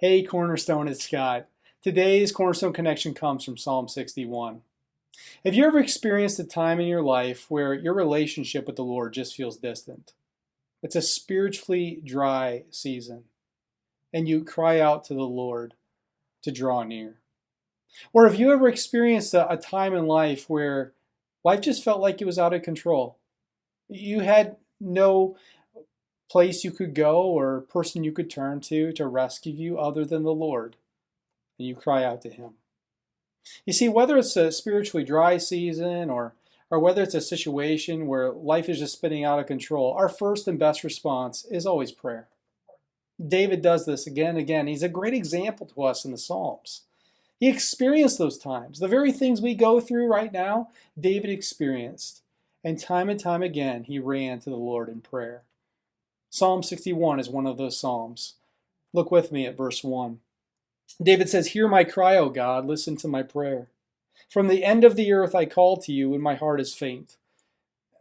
Hey, Cornerstone, it's Scott. Today's Cornerstone connection comes from Psalm 61. Have you ever experienced a time in your life where your relationship with the Lord just feels distant? It's a spiritually dry season, and you cry out to the Lord to draw near. Or have you ever experienced a time in life where life just felt like it was out of control? You had no place you could go or person you could turn to rescue you other than the Lord, and you cry out to Him. You see, whether it's a spiritually dry season or whether it's a situation where life is just spinning out of control, our first and best response is always prayer. David does this again and again. He's a great example to us in the Psalms. He experienced those times. The very things we go through right now, David experienced. And time again, he ran to the Lord in prayer. Psalm 61 is one of those psalms. Look with me at verse 1. David says, "Hear my cry, O God, listen to my prayer. From the end of the earth I call to you when my heart is faint."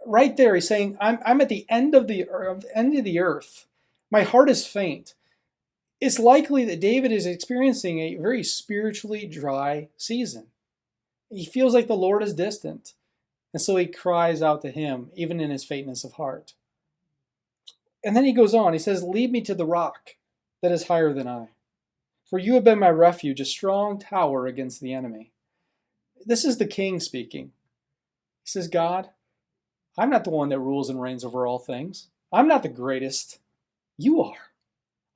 Right there, he's saying, I'm at the end of the earth. My heart is faint. It's likely that David is experiencing a very spiritually dry season. He feels like the Lord is distant. And so he cries out to him, even in his faintness of heart. And then he goes on, he says, "Lead me to the rock that is higher than I. For you have been my refuge, a strong tower against the enemy." This is the king speaking. He says, "God, I'm not the one that rules and reigns over all things. I'm not the greatest. You are.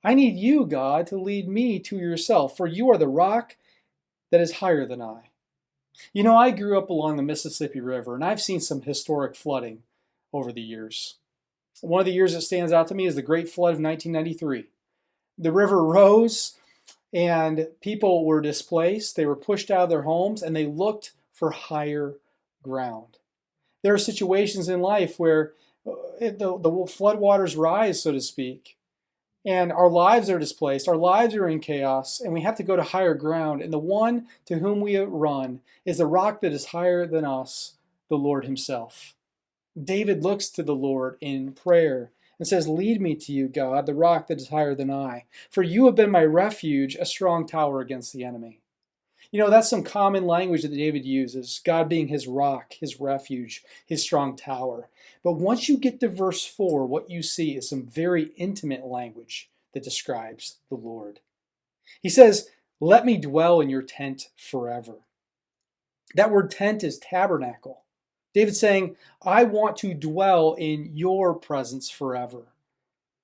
I need you, God, to lead me to yourself, for you are the rock that is higher than I." You know, I grew up along the Mississippi River, and I've seen some historic flooding over the years. One of the years that stands out to me is the Great Flood of 1993. The river rose, and people were displaced. They were pushed out of their homes, and they looked for higher ground. There are situations in life where the floodwaters rise, so to speak, and our lives are displaced, our lives are in chaos, and we have to go to higher ground. And the one to whom we run is the rock that is higher than us, the Lord Himself. David looks to the Lord in prayer and says, "Lead me to you, God, the rock that is higher than I. For you have been my refuge, a strong tower against the enemy." You know, that's some common language that David uses, God being his rock, his refuge, his strong tower. But once you get to verse 4, what you see is some very intimate language that describes the Lord. He says, "Let me dwell in your tent forever." That word tent is tabernacle. David's saying, I want to dwell in your presence forever.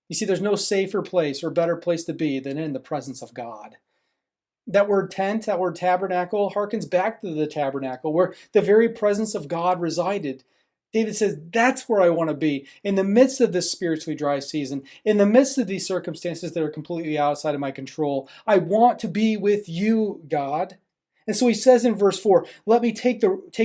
You see, there's no safer place or better place to be than in the presence of God. That word tent, that word tabernacle, harkens back to the tabernacle where the very presence of God resided. David says, that's where I want to be. In the midst of this spiritually dry season, in the midst of these circumstances that are completely outside of my control, I want to be with you, God. And so he says in verse 4, "Let me take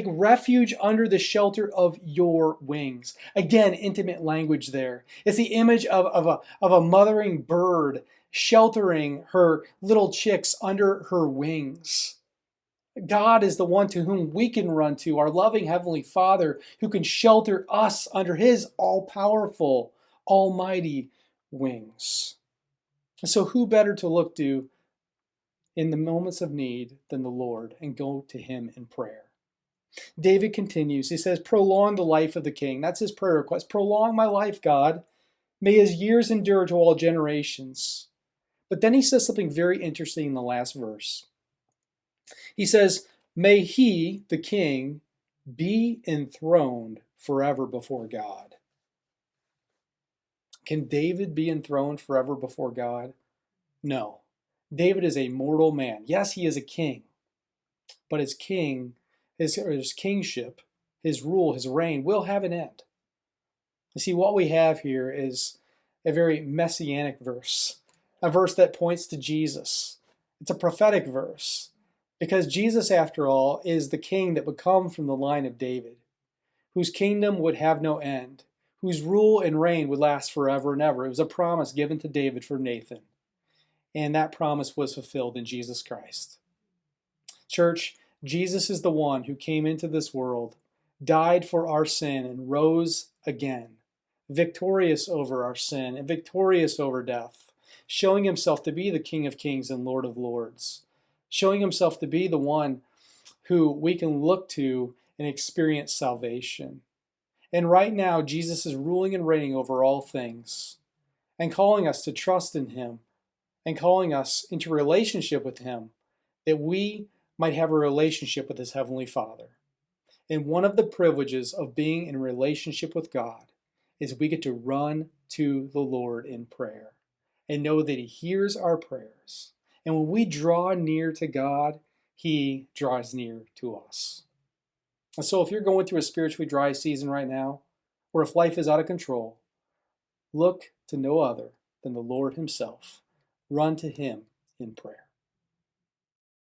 refuge under the shelter of your wings." Again, intimate language there. It's the image of a mothering bird sheltering her little chicks under her wings. God is the one to whom we can run to, our loving Heavenly Father, who can shelter us under His all-powerful, almighty wings. And so who better to look to in the moments of need than the Lord, and go to Him in prayer? David continues, he says, "Prolong the life of the king." That's his prayer request. "Prolong my life, God. May his years endure to all generations." But then he says something very interesting in the last verse. He says, "May he, the king, be enthroned forever before God." Can David be enthroned forever before God? No. David is a mortal man. Yes, he is a king, but his kingship, his rule, his reign will have an end. You see, what we have here is a very messianic verse, a verse that points to Jesus. It's a prophetic verse because Jesus, after all, is the king that would come from the line of David, whose kingdom would have no end, whose rule and reign would last forever and ever. It was a promise given to David from Nathan, and that promise was fulfilled in Jesus Christ. Church, Jesus is the one who came into this world, died for our sin, and rose again, victorious over our sin and victorious over death. showing himself to be the King of Kings and Lord of Lords, showing himself to be the one who we can look to and experience salvation. And right now, Jesus is ruling and reigning over all things and calling us to trust in him and calling us into relationship with him, that we might have a relationship with his Heavenly Father. And one of the privileges of being in relationship with God is we get to run to the Lord in prayer and know that he hears our prayers. And when we draw near to God, he draws near to us. And so if you're going through a spiritually dry season right now, or if life is out of control, look to no other than the Lord himself. Run to him in prayer.